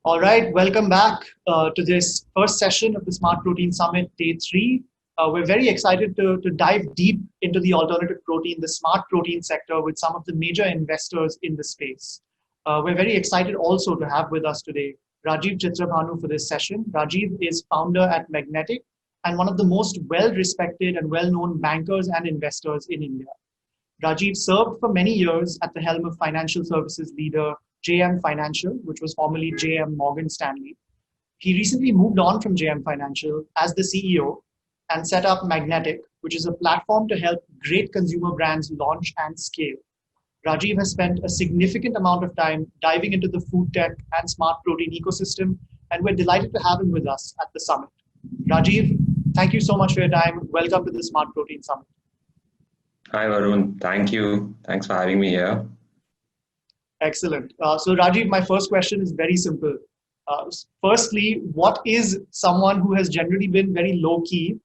All right, welcome back to this first session of the Smart Protein Summit, Day 3. We're very excited to dive deep into the alternative protein, the smart protein sector with some of the major investors in the space. We're very excited also to have with us today Rajeev Chitrabhanu for this session. Rajeev is founder at Magnetic and one of the most well-respected and well-known bankers and investors in India. Rajeev served for many years at the helm of financial services leader JM Financial, which was formerly JM Morgan Stanley. He recently moved on from JM Financial as the CEO and set up Magnetic, which is a platform to help great consumer brands launch and scale. Rajeev has spent a significant amount of time diving into the food tech and smart protein ecosystem, and we're delighted to have him with us at the summit. Rajeev, thank you so much for your time. Welcome to the Smart Protein Summit. Hi, Varun. Thank you. Thanks for having me here. Excellent. So Rajeev, my first question is very simple. Firstly, what is someone who has generally been very low-key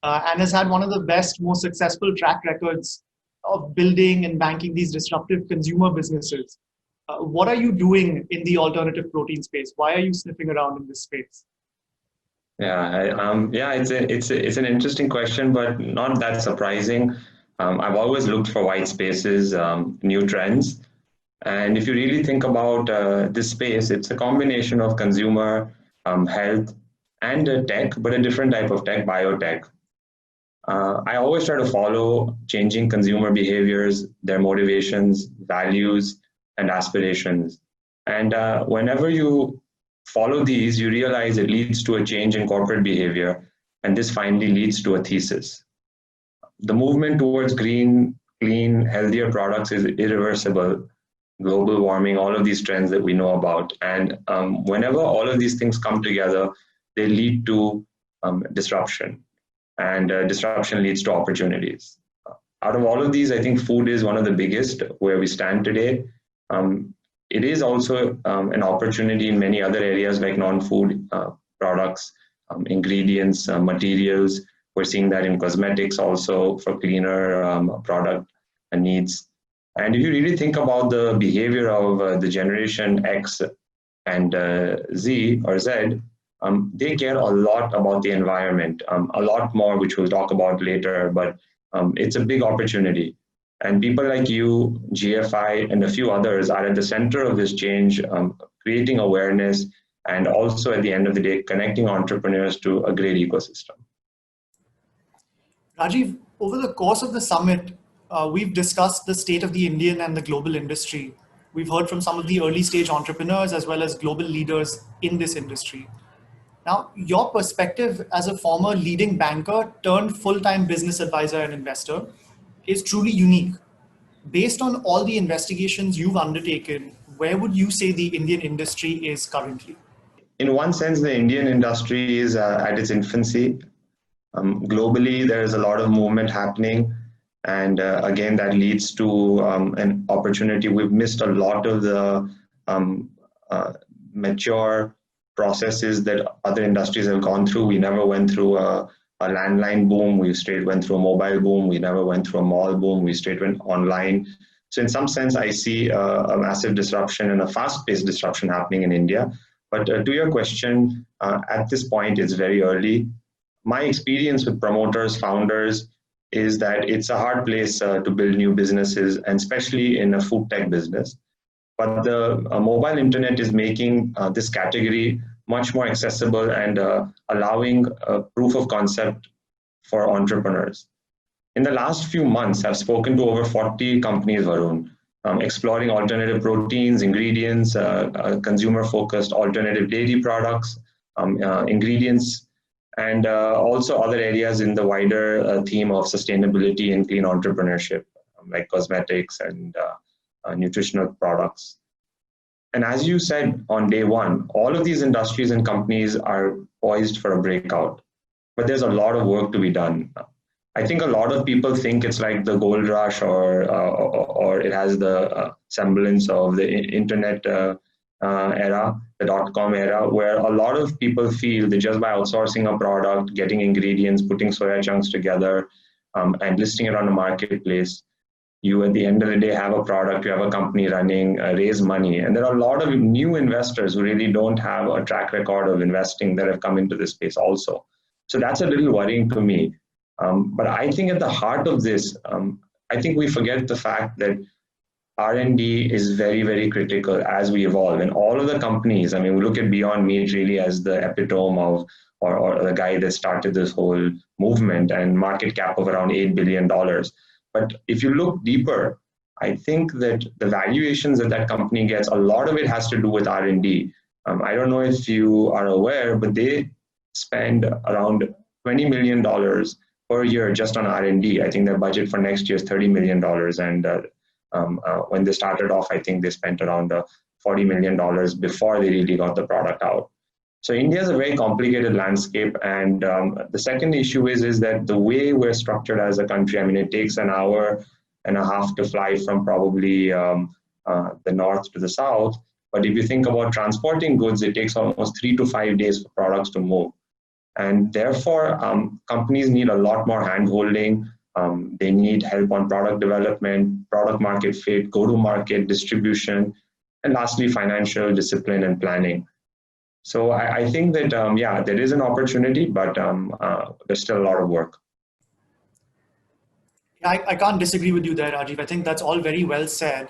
and has had one of the best, most successful track records of building and banking these disruptive consumer businesses? What are you doing in the alternative protein space? Why are you sniffing around in this space? It's an interesting question, but not that surprising. I've always looked for white spaces, new trends. And if you really think about this space, it's a combination of consumer health and tech, but a different type of tech, biotech. I always try to follow changing consumer behaviors, their motivations, values, and aspirations. And whenever you follow these, you realize it leads to a change in corporate behavior, and this finally leads to a thesis. The movement towards green, clean, healthier products is irreversible. Global warming, all of these trends that we know about. And whenever all of these things come together, they lead to disruption. And disruption leads to opportunities. Out of all of these, I think food is one of the biggest where we stand today. It is also an opportunity in many other areas like non-food products, ingredients, materials. We're seeing that in cosmetics also for cleaner product needs. And if you really think about the behavior of the generation X and Z or Z, they care a lot about the environment, a lot more, which we'll talk about later, but it's a big opportunity. And people like you, GFI, and a few others are at the center of this change, creating awareness, and also at the end of the day, connecting entrepreneurs to a great ecosystem. Rajeev, over the course of the summit, we've discussed the state of the Indian and the global industry. We've heard from some of the early stage entrepreneurs as well as global leaders in this industry. Now, your perspective as a former leading banker turned full-time business advisor and investor is truly unique. Based on all the investigations you've undertaken, where would you say the Indian industry is currently? In one sense, the Indian industry is at its infancy. Globally, there is a lot of movement happening. And again, that leads to an opportunity. We've missed a lot of the mature processes that other industries have gone through. We never went through a landline boom. We straight went through a mobile boom. We never went through a mall boom. We straight went online. So in some sense, I see a massive disruption and a fast-paced disruption happening in India. But to your question, at this point, it's very early. My experience with promoters, founders, is that it's a hard place to build new businesses, and especially in a food tech business. But the mobile internet is making this category much more accessible and allowing a proof of concept for entrepreneurs. In the last few months, I've spoken to over 40 companies, Varun, exploring alternative proteins, ingredients, consumer-focused alternative dairy products, ingredients, and also other areas in the wider theme of sustainability and clean entrepreneurship, like cosmetics and nutritional products. And as you said on day one, all of these industries and companies are poised for a breakout, but there's a lot of work to be done. I think a lot of people think it's like the gold rush or it has the semblance of the internet era, the dot-com era, where a lot of people feel that just by outsourcing a product, getting ingredients, putting soya chunks together, and listing it on a marketplace, you at the end of the day have a product, you have a company running, raise money. And there are a lot of new investors who really don't have a track record of investing that have come into this space also. So that's a little worrying to me. But I think at the heart of this, I think we forget the fact that R&D is very, very critical as we evolve. And all of the companies, I mean, we look at Beyond Meat really as the epitome of, or the guy that started this whole movement, and market cap of around $8 billion. But if you look deeper, I think that the valuations that that company gets, a lot of it has to do with R&D. I don't know if you are aware, but they spend around $20 million per year just on R&D. I think their budget for next year is $30 million. And when they started off, I think they spent around $40 million before they really got the product out. So India is a very complicated landscape. And the second issue is that the way we're structured as a country, I mean, it takes an hour and a half to fly from probably the north to the south. But if you think about transporting goods, it takes almost 3 to 5 days for products to move. And therefore, companies need a lot more hand-holding. They need help on product development, product market fit, go-to-market, distribution, and lastly, financial discipline and planning. So I think that, yeah, there is an opportunity, but there's still a lot of work. I can't disagree with you there, Rajeev. I think that's all very well said.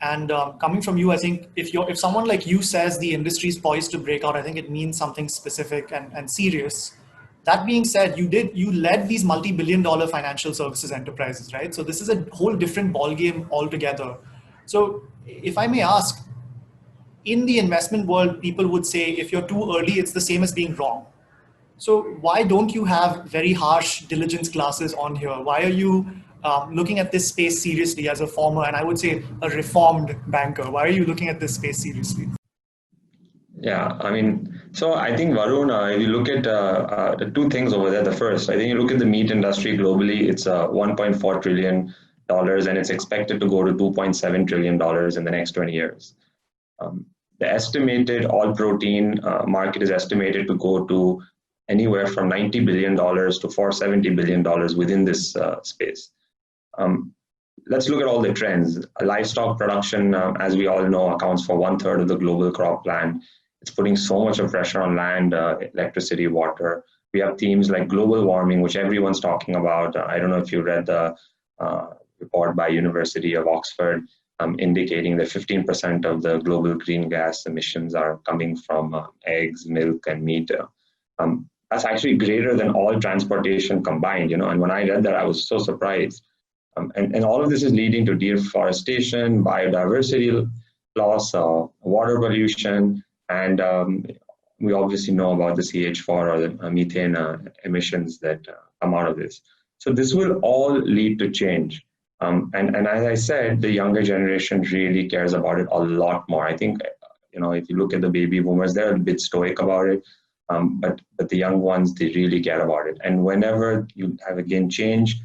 And coming from you, I think if someone like you says the industry is poised to break out, I think it means something specific and serious. That being said, you led these multi-billion-dollar financial services enterprises, right? So this is a whole different ballgame altogether. So if I may ask, in the investment world, people would say if you're too early, it's the same as being wrong. So why don't you have very harsh diligence classes on here? Why are you looking at this space seriously as a former, and I would say a reformed banker? Why are you looking at this space seriously? Yeah, I mean, so I think Varun, if you look at the two things over there, the first, I think you look at the meat industry globally, it's $1.4 trillion and it's expected to go to $2.7 trillion in the next 20 years. The estimated all protein market is estimated to go to anywhere from $90 billion to $470 billion within this space. Let's look at all the trends. Livestock production, as we all know, accounts for 1/3 of the global crop plant. It's putting so much of pressure on land, electricity, water. We have themes like global warming, which everyone's talking about. I don't know if you read the report by University of Oxford indicating that 15% of the global green gas emissions are coming from eggs, milk, and meat. That's actually greater than all transportation combined, and when I read that, I was so surprised. And all of this is leading to deforestation, biodiversity loss, water pollution, and we obviously know about the CH4 or the methane emissions that come out of this. So this will all lead to change. And as I said, the younger generation really cares about it a lot more. I think, if you look at the baby boomers, they're a bit stoic about it, but the young ones, they really care about it. And whenever you have, again, change,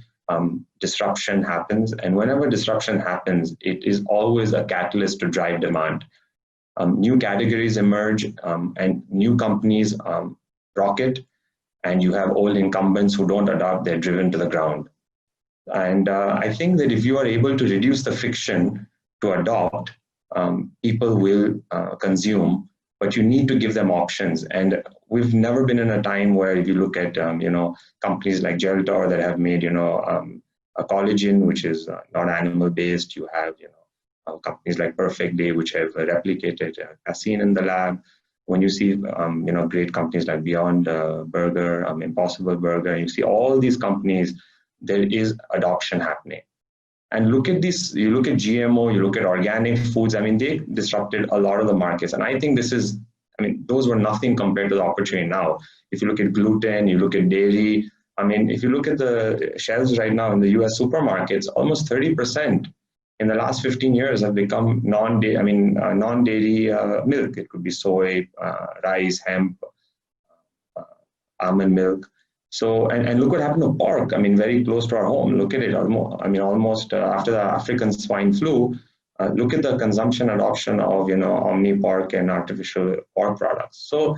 disruption happens. And whenever disruption happens, it is always a catalyst to drive demand. New categories emerge and new companies rocket, and you have old incumbents who don't adopt, they're driven to the ground. And I think that if you are able to reduce the friction to adopt, people will consume, but you need to give them options. And we've never been in a time where, if you look at companies like Geltor that have made a collagen which is not animal based. You have companies like Perfect Day which have replicated casein in the lab. When you see great companies like Beyond Burger, Impossible Burger, you see all these companies, there is adoption happening. And look at this, you look at GMO, you look at organic foods, they disrupted a lot of the markets. And I think those were nothing compared to the opportunity now. If you look at gluten, you look at dairy, if you look at the shelves right now in the US supermarkets, almost 30% in the last 15 years have become non-dairy milk. It could be soy, rice, hemp, almond milk. So, and look what happened to pork. Very close to our home. Look at it. Almost after the African swine flu, look at the consumption adoption of, Omni pork and artificial pork products. So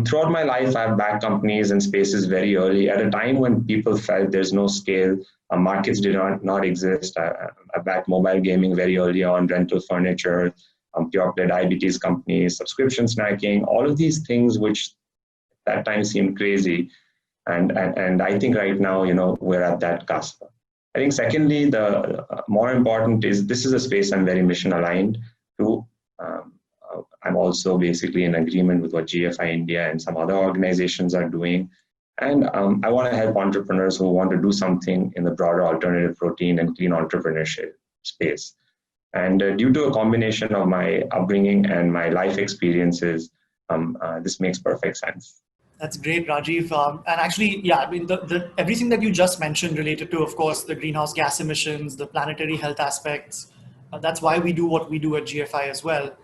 Throughout my life, I've backed companies and spaces very early at a time when people felt there's no scale, markets did not exist. I backed mobile gaming very early on, rental furniture, pure play diabetes companies, subscription snacking, all of these things which that time seemed crazy. And I think right now, we're at that cusp. I think secondly, the more important is this is a space I'm very mission aligned to. I'm also basically in agreement with what GFI India and some other organizations are doing. And I want to help entrepreneurs who want to do something in the broader alternative protein and clean entrepreneurship space. And due to a combination of my upbringing and my life experiences, this makes perfect sense. That's great, Rajeev. And actually, yeah, I mean, everything that you just mentioned related to, of course, the greenhouse gas emissions, the planetary health aspects, that's why we do what we do at GFI as well.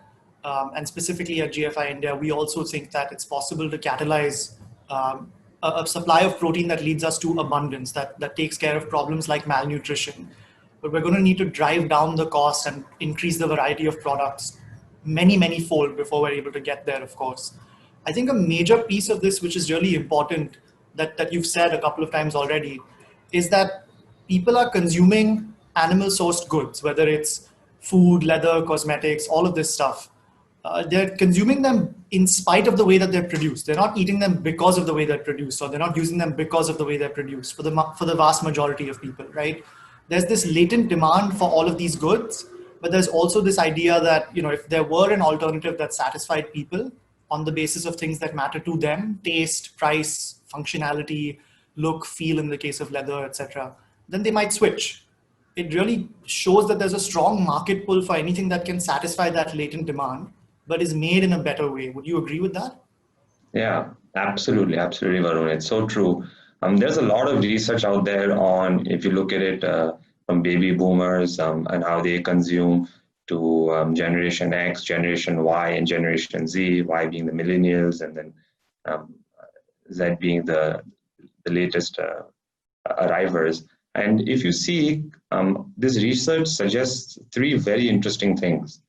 And specifically at GFI India, we also think that it's possible to catalyze a supply of protein that leads us to abundance, that takes care of problems like malnutrition. But we're going to need to drive down the cost and increase the variety of products many fold before we're able to get there, of course. I think a major piece of this, which is really important, that you've said a couple of times already, is that people are consuming animal sourced goods, whether it's food, leather, cosmetics, all of this stuff. They're consuming them in spite of the way that they're produced. They're not eating them because of the way they're produced, or they're not using them because of the way they're produced for the vast majority of people, right? There's this latent demand for all of these goods, but there's also this idea that, if there were an alternative that satisfied people on the basis of things that matter to them, taste, price, functionality, look, feel in the case of leather, etc., then they might switch. It really shows that there's a strong market pull for anything that can satisfy that latent demand, but is made in a better way. Would you agree with that? Yeah, absolutely, Varun. It's so true. There's a lot of research out there on, if you look at it from baby boomers and how they consume to Generation X, Generation Y, and Generation Z, Y being the millennials, and then Z being the latest arrivers. And if you see, this research suggests three very interesting things.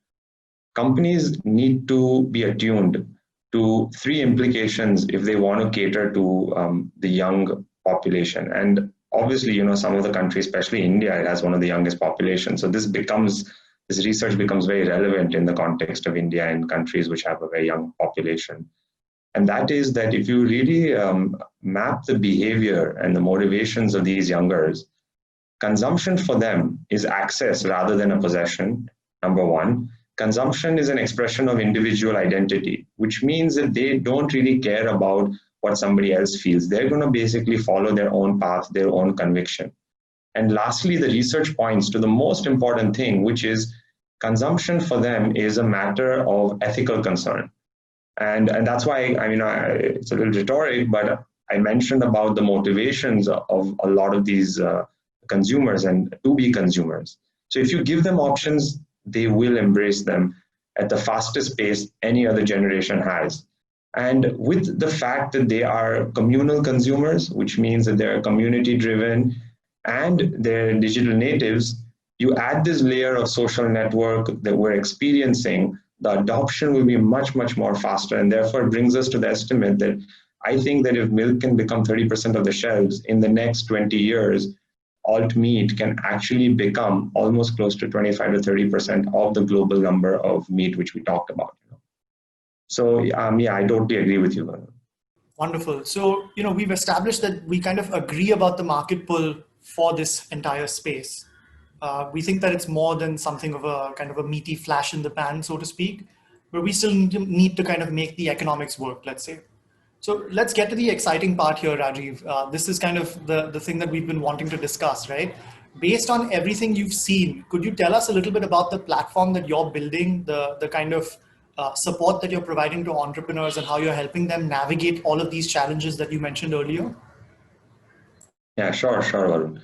Companies need to be attuned to three implications if they want to cater to the young population. And obviously, some of the countries, especially India, it has one of the youngest populations. So this research becomes very relevant in the context of India and countries which have a very young population. And that is that if you really map the behavior and the motivations of these youngers, consumption for them is access rather than a possession, number one. Consumption is an expression of individual identity, which means that they don't really care about what somebody else feels. They're going to basically follow their own path, their own conviction. And lastly, the research points to the most important thing, which is consumption for them is a matter of ethical concern. And that's why, it's a little rhetoric, but I mentioned about the motivations of a lot of these consumers and to be consumers. So if you give them options, they will embrace them at the fastest pace any other generation has. And with the fact that they are communal consumers, which means that they're community driven and they're digital natives, you add this layer of social network that we're experiencing, the adoption will be much more faster. And therefore it brings us to the estimate that I think that if milk can become 30% of the shelves in the next 20 years, alt meat can actually become almost close to 25 to 30% of the global number of meat which we talked about. So yeah, I totally agree with you. Wonderful. So, we've established that we kind of agree about the market pull for this entire space. We think that it's more than something of a kind of a meaty flash in the pan, so to speak, but we still need to kind of make the economics work, let's say. So let's get to the exciting part here, Rajeev. This is kind of the thing that we've been wanting to discuss, right? Based on everything you've seen, could you tell us a little bit about the platform that you're building, the kind of support that you're providing to entrepreneurs and how you're helping them navigate all of these challenges that you mentioned earlier? Yeah, sure, Varun.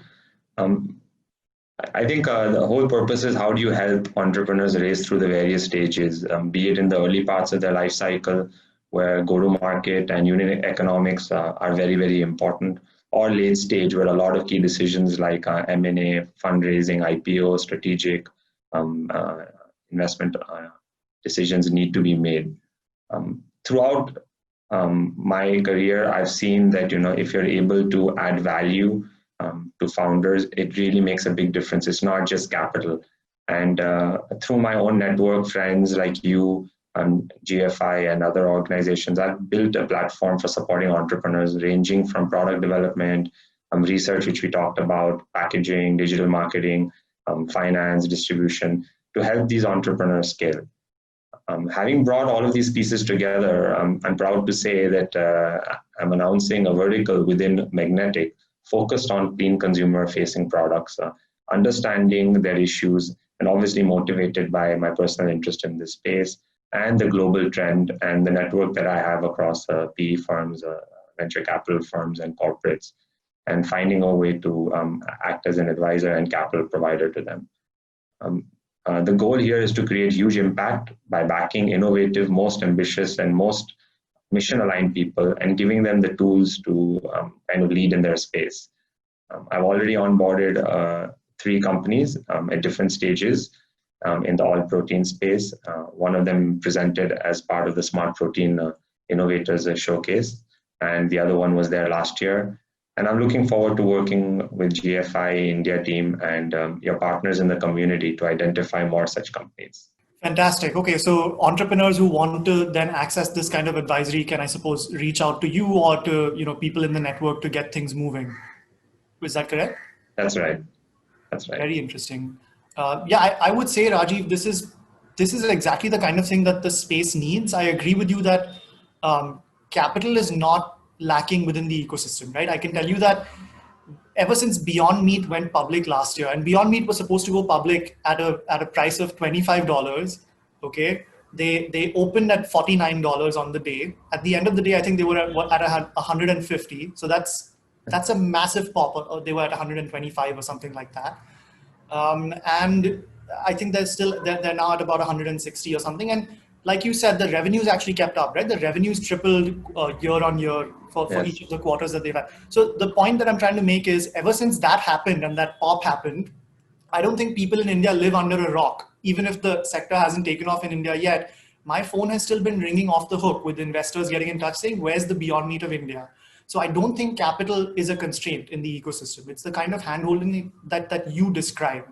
I think the whole purpose is how do you help entrepreneurs race through the various stages, be it in the early parts of their life cycle, where go-to-market and unit economics are very important, or late stage where a lot of key decisions like M&A, fundraising, IPO, strategic investment decisions need to be made. Throughout my career, I've seen that, if you're able to add value to founders, it really makes a big difference. It's not just capital. And through my own network, friends like you, GFI and other organizations, I've built a platform for supporting entrepreneurs ranging from product development, research, which we talked about, packaging, digital marketing, finance, distribution, to help these entrepreneurs scale. Having brought all of these pieces together, I'm proud to say that I'm announcing a vertical within Magnetic focused on clean consumer-facing products, understanding their issues, and obviously motivated by my personal interest in this space and the global trend and the network that I have across PE firms, venture capital firms, and corporates, and finding a way to act as an advisor and capital provider to them. The goal here is to create huge impact by backing innovative, most ambitious, and most mission-aligned people and giving them the tools to kind of lead in their space. I've already onboarded 3 companies at different stages in the all protein space. One of them presented as part of the Smart Protein Innovators Showcase, and the other one was there last year. And I'm looking forward to working with GFI India team and your partners in the community to identify more such companies. Fantastic. Okay, so entrepreneurs who want to then access this kind of advisory can, I suppose, reach out to you or to people in the network to get things moving. Is that correct? That's right. That's right. Very interesting. I would say, Rajeev, this is exactly the kind of thing that the space needs. I agree with you that capital is not lacking within the ecosystem, right? I can tell you that ever since Beyond Meat went public last year, and Beyond Meat was supposed to go public at a price of $25, okay? They opened at $49 on the day. At the end of the day, I think they were at 150. So that's a massive pop. They were at 125 or something like that. And I think they're now at about 160 or something. And like you said, the revenues actually kept up, right? The revenues tripled year on year for Yes. each of the quarters that they've had. So the point that I'm trying to make is, ever since that happened and that pop happened, I don't think people in India live under a rock. Even if the sector hasn't taken off in India yet, my phone has still been ringing off the hook with investors getting in touch saying, where's the Beyond Meat of India? So I don't think capital is a constraint in the ecosystem. It's the kind of handholding that you described.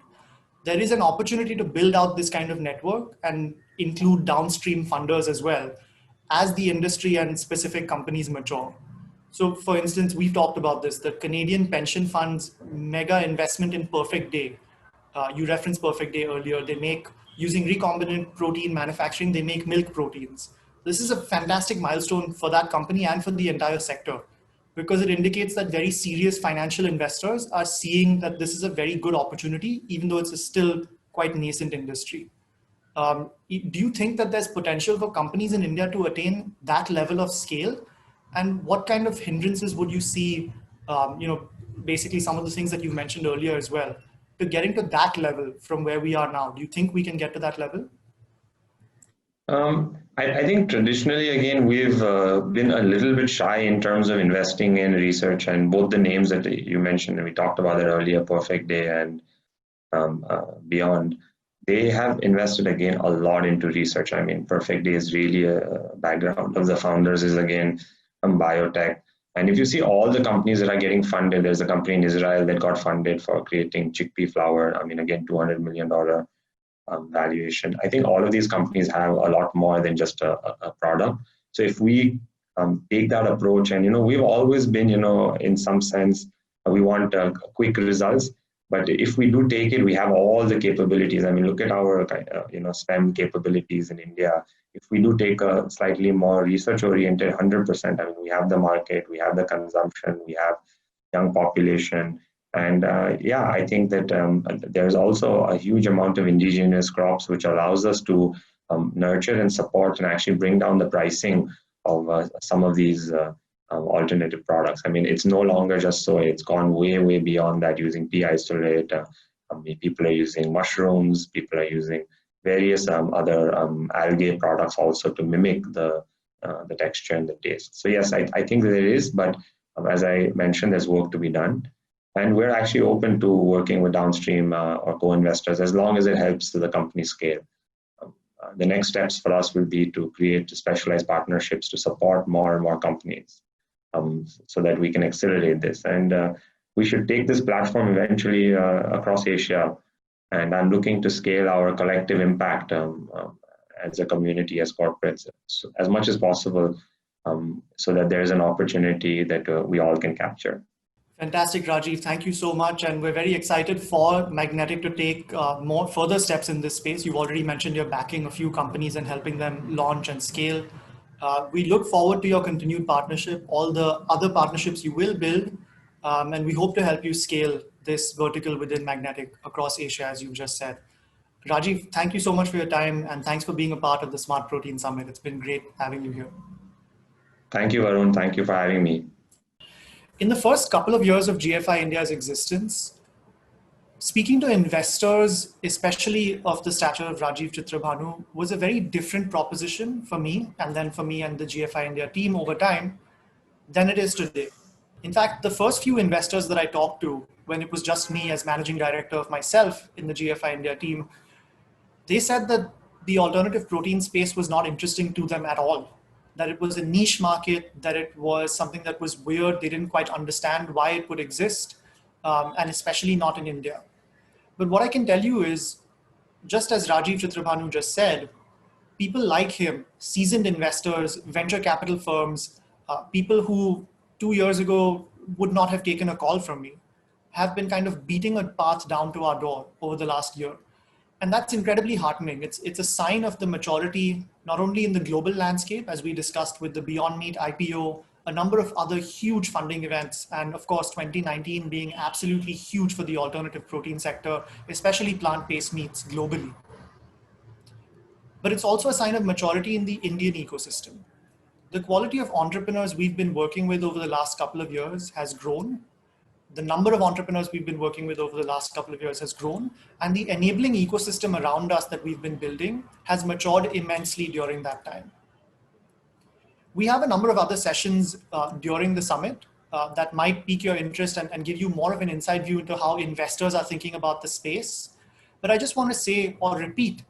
There is an opportunity to build out this kind of network and include downstream funders as well as the industry and specific companies mature. So for instance, we've talked about this, the Canadian pension funds mega investment in Perfect Day. You referenced Perfect Day earlier. They make, using recombinant protein manufacturing, they make milk proteins. This is a fantastic milestone for that company and for the entire sector, because it indicates that very serious financial investors are seeing that this is a very good opportunity, even though it's a still quite nascent industry. Do you think that there's potential for companies in India to attain that level of scale? And what kind of hindrances would you see, basically some of the things that you mentioned earlier as well, to getting to that level from where we are now? Do you think we can get to that level? I think traditionally, again, we've been a little bit shy in terms of investing in research, and both the names that you mentioned, and we talked about it earlier, Perfect Day and Beyond, they have invested again a lot into research. I mean, Perfect Day is really a background of the founders is again biotech. And if you see all the companies that are getting funded, there's a company in Israel that got funded for creating chickpea flour. I mean, again, $200 million valuation. I think all of these companies have a lot more than just a product. So if we take that approach, and we've always been, in some sense, we want quick results. But if we do take it, we have all the capabilities. I mean, look at our STEM capabilities in India. If we do take a slightly more research-oriented 100%, I mean, we have the market, we have the consumption, we have young population. And I think that there's also a huge amount of indigenous crops, which allows us to nurture and support and actually bring down the pricing of some of these alternative products. I mean, it's no longer just soy. It's gone way, way beyond that, using pea isolate. People are using mushrooms. People are using various other algae products also to mimic the texture and the taste. So yes, I think that there is, but as I mentioned, there's work to be done. And we're actually open to working with downstream or co-investors as long as it helps the company scale. the next steps for us will be to create specialized partnerships to support more and more companies, so that we can accelerate this. And we should take this platform eventually across Asia. And I'm looking to scale our collective impact as a community, as corporates, as much as possible, so that there's an opportunity that we all can capture. Fantastic, Rajeev. Thank you so much. And we're very excited for Magnetic to take more further steps in this space. You've already mentioned you're backing a few companies and helping them launch and scale. We look forward to your continued partnership, all the other partnerships you will build, and we hope to help you scale this vertical within Magnetic across Asia, as you've just said. Rajeev, thank you so much for your time, and thanks for being a part of the Smart Protein Summit. It's been great having you here. Thank you, Varun. Thank you for having me. In the first couple of years of GFI India's existence, speaking to investors, especially of the stature of Rajeev Chitrabhanu, was a very different proposition for me, and then for me and the GFI India team over time, than it is today. In fact, the first few investors that I talked to, when it was just me as managing director of myself in the GFI India team, they said that the alternative protein space was not interesting to them at all, that it was a niche market, that it was something that was weird. They didn't quite understand why it would exist, and especially not in India. But what I can tell you is, just as Rajeev Chitrabhanu just said, people like him, seasoned investors, venture capital firms, people who 2 years ago would not have taken a call from me, have been kind of beating a path down to our door over the last year. And that's incredibly heartening. It's a sign of the maturity, not only in the global landscape, as we discussed with the Beyond Meat IPO, a number of other huge funding events, and of course, 2019 being absolutely huge for the alternative protein sector, especially plant-based meats globally. But it's also a sign of maturity in the Indian ecosystem. The quality of entrepreneurs we've been working with over the last couple of years has grown. The number of entrepreneurs we've been working with over the last couple of years has grown, and the enabling ecosystem around us that we've been building has matured immensely during that time. We have a number of other sessions during the summit that might pique your interest and give you more of an inside view into how investors are thinking about the space. But I just want to say or repeat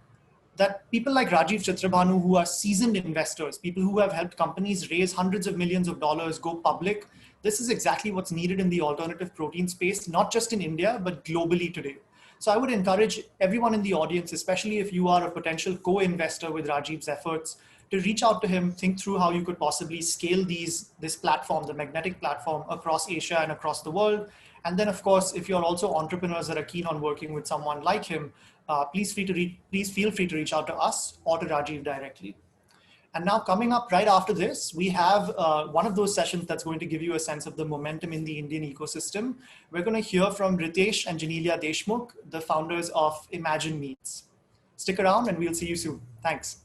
that people like Rajeev Chitrabhanu, who are seasoned investors, people who have helped companies raise hundreds of millions of dollars, go public, this is exactly what's needed in the alternative protein space, not just in India, but globally today. So I would encourage everyone in the audience, especially if you are a potential co-investor with Rajeev's efforts, to reach out to him, think through how you could possibly scale this platform, the Magnetic platform, across Asia and across the world. And then, of course, if you're also entrepreneurs that are keen on working with someone like him, please feel free to reach out to us or to Rajeev directly. And now coming up right after this, we have one of those sessions that's going to give you a sense of the momentum in the Indian ecosystem. We're going to hear from Ritesh and Janelia Deshmukh, the founders of Imagine Meats. Stick around and we'll see you soon. Thanks.